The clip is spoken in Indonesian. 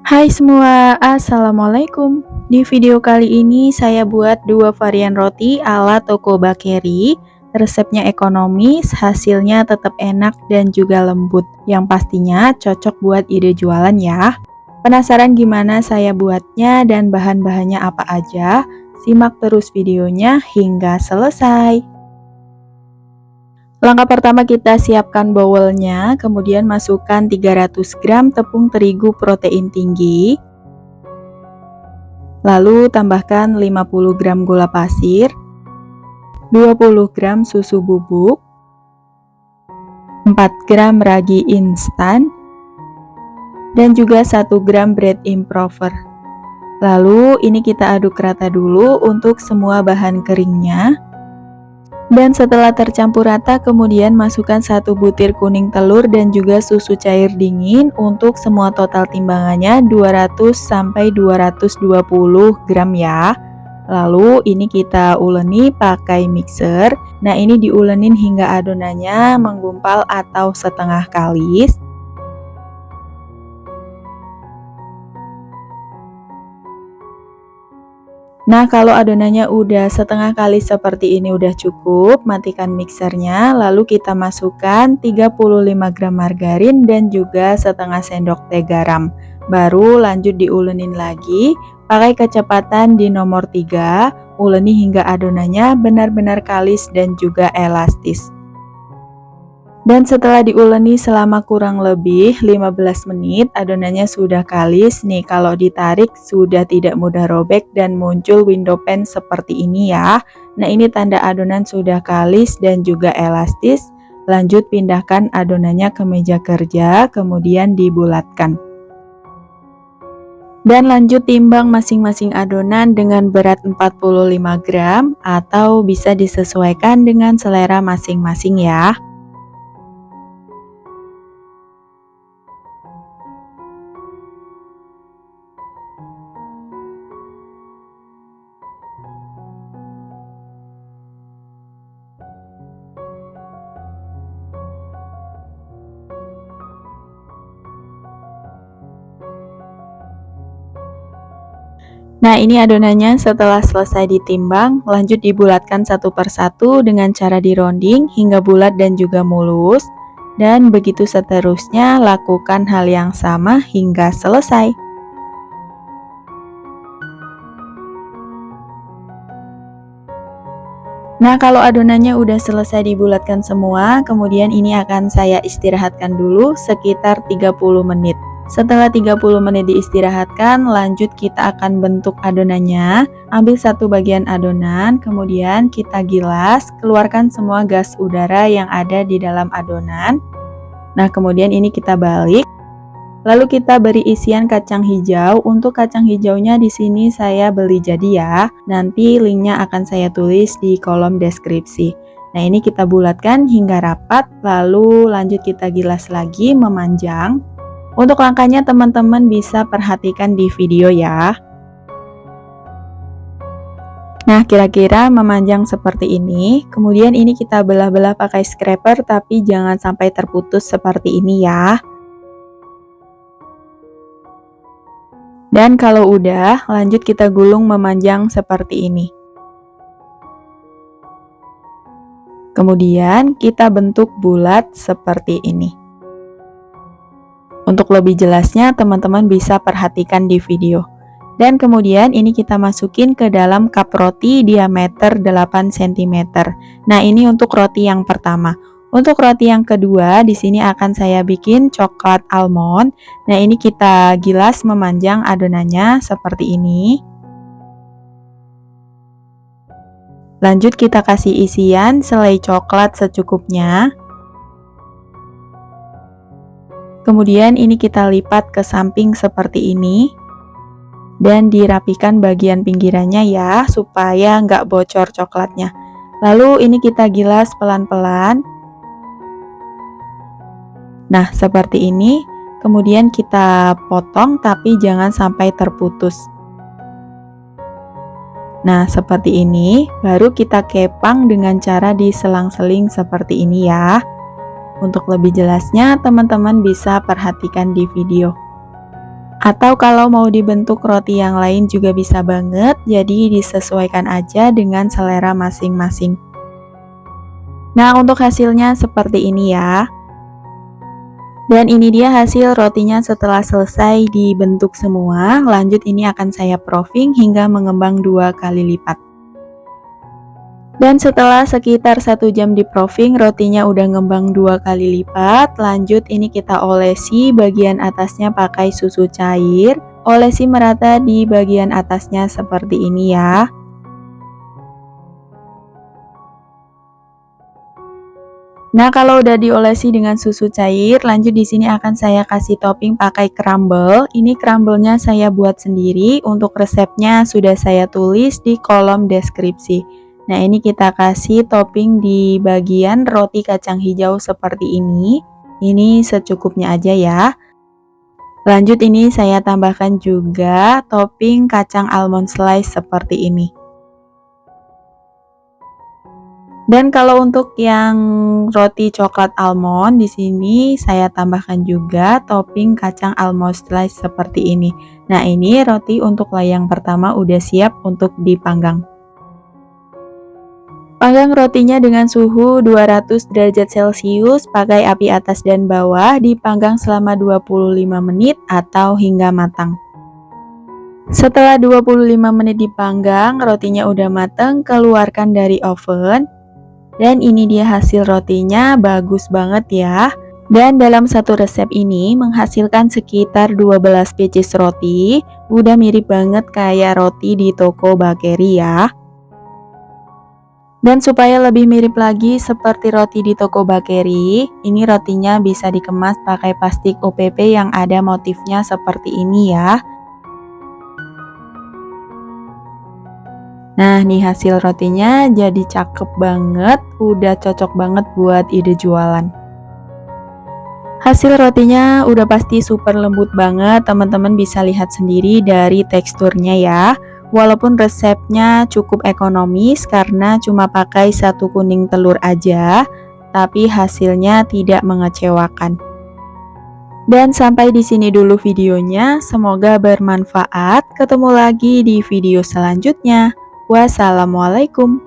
Hai semua, Assalamualaikum. Di video kali ini saya buat dua varian roti ala toko bakery. Resepnya ekonomis, hasilnya tetap enak dan juga lembut. Yang pastinya cocok buat ide jualan ya. Penasaran gimana saya buatnya dan bahan-bahannya apa aja? Simak terus videonya hingga selesai. Langkah pertama, kita siapkan bowlnya, kemudian masukkan 300 gram tepung terigu protein tinggi, lalu tambahkan 50 gram gula pasir, 20 gram susu bubuk, 4 gram ragi instan, dan juga 1 gram bread improver. Lalu ini kita aduk rata dulu untuk semua bahan keringnya. Dan setelah tercampur rata, kemudian masukkan 1 butir kuning telur dan juga susu cair dingin. Untuk semua total timbangannya 200 sampai 220 gram ya. Lalu ini kita uleni pakai mixer. Nah, ini diulenin hingga adonannya menggumpal atau setengah kalis. Nah, kalau adonannya udah setengah kali seperti ini udah cukup, matikan mixernya, lalu kita masukkan 35 gram margarin dan juga setengah sendok teh garam. Baru lanjut diulenin lagi, pakai kecepatan di nomor 3, uleni hingga adonannya benar-benar kalis dan juga elastis. Dan setelah diuleni selama kurang lebih 15 menit, adonannya sudah kalis nih. Kalau ditarik sudah tidak mudah robek dan muncul window pane seperti ini ya. Nah, ini tanda adonan sudah kalis dan juga elastis. Lanjut pindahkan adonannya ke meja kerja, kemudian dibulatkan. Dan lanjut timbang masing-masing adonan dengan berat 45 gram atau bisa disesuaikan dengan selera masing-masing ya. Nah, ini adonannya setelah selesai ditimbang, lanjut dibulatkan satu persatu dengan cara dironding hingga bulat dan juga mulus. Dan begitu seterusnya, lakukan hal yang sama hingga selesai. Nah, kalau adonannya udah selesai dibulatkan semua, kemudian ini akan saya istirahatkan dulu sekitar 30 menit. Setelah 30 menit diistirahatkan, lanjut kita akan bentuk adonannya. Ambil satu bagian adonan, kemudian kita gilas, keluarkan semua gas udara yang ada di dalam adonan. Nah, kemudian ini kita balik. Lalu kita beri isian kacang hijau. Untuk kacang hijaunya di sini saya beli jadi ya. Nanti linknya akan saya tulis di kolom deskripsi. Nah, ini kita bulatkan hingga rapat, lalu lanjut kita gilas lagi memanjang. Untuk langkahnya teman-teman bisa perhatikan di video ya. Nah, kira-kira memanjang seperti ini. Kemudian ini kita belah-belah pakai scraper, tapi jangan sampai terputus seperti ini ya. Dan kalau udah, lanjut kita gulung memanjang seperti ini. Kemudian kita bentuk bulat seperti ini. Untuk lebih jelasnya, teman-teman bisa perhatikan di video. Dan kemudian ini kita masukin ke dalam cup roti diameter 8 cm. Nah, ini untuk roti yang pertama. Untuk roti yang kedua, di sini akan saya bikin coklat almond. Nah, ini kita gilas memanjang adonannya seperti ini. Lanjut kita kasih isian selai coklat secukupnya. Kemudian ini kita lipat ke samping seperti ini. Dan dirapikan bagian pinggirannya ya, supaya nggak bocor coklatnya. Lalu ini kita gilas pelan-pelan. Nah, seperti ini. Kemudian kita potong, tapi jangan sampai terputus. Nah, seperti ini. Baru kita kepang dengan cara diselang-seling seperti ini ya. Untuk lebih jelasnya, teman-teman bisa perhatikan di video. Atau kalau mau dibentuk roti yang lain juga bisa banget, jadi disesuaikan aja dengan selera masing-masing. Nah, untuk hasilnya seperti ini ya. Dan ini dia hasil rotinya setelah selesai dibentuk semua. Lanjut ini akan saya proofing hingga mengembang 2 kali lipat. Dan setelah sekitar 1 jam di proofing, rotinya udah ngembang 2 kali lipat. Lanjut ini kita olesi bagian atasnya pakai susu cair. Olesi merata di bagian atasnya seperti ini ya. Nah, kalau udah diolesi dengan susu cair, lanjut di sini akan saya kasih topping pakai crumble. Ini crumble-nya saya buat sendiri. Untuk resepnya sudah saya tulis di kolom deskripsi. Nah, ini kita kasih topping di bagian roti kacang hijau seperti ini. Ini secukupnya aja ya. Lanjut ini saya tambahkan juga topping kacang almond slice seperti ini. Dan kalau untuk yang roti coklat almond di sini saya tambahkan juga topping kacang almond slice seperti ini. Nah, ini roti untuk layang pertama udah siap untuk dipanggang. Panggang rotinya dengan suhu 200 derajat Celcius, pakai api atas dan bawah, dipanggang selama 25 menit atau hingga matang. Setelah 25 menit dipanggang, rotinya udah matang, keluarkan dari oven. Dan ini dia hasil rotinya, bagus banget ya. Dan dalam satu resep ini menghasilkan sekitar 12 pieces roti. Udah mirip banget kayak roti di toko bakery ya. Dan supaya lebih mirip lagi seperti roti di toko bakery, ini rotinya bisa dikemas pakai plastik OPP yang ada motifnya seperti ini ya. Nah, nih hasil rotinya jadi cakep banget, udah cocok banget buat ide jualan. Hasil rotinya udah pasti super lembut banget, teman-teman bisa lihat sendiri dari teksturnya ya. Walaupun resepnya cukup ekonomis karena cuma pakai 1 kuning telur aja, tapi hasilnya tidak mengecewakan. Dan sampai di sini dulu videonya, semoga bermanfaat. Ketemu lagi di video selanjutnya. Wassalamualaikum.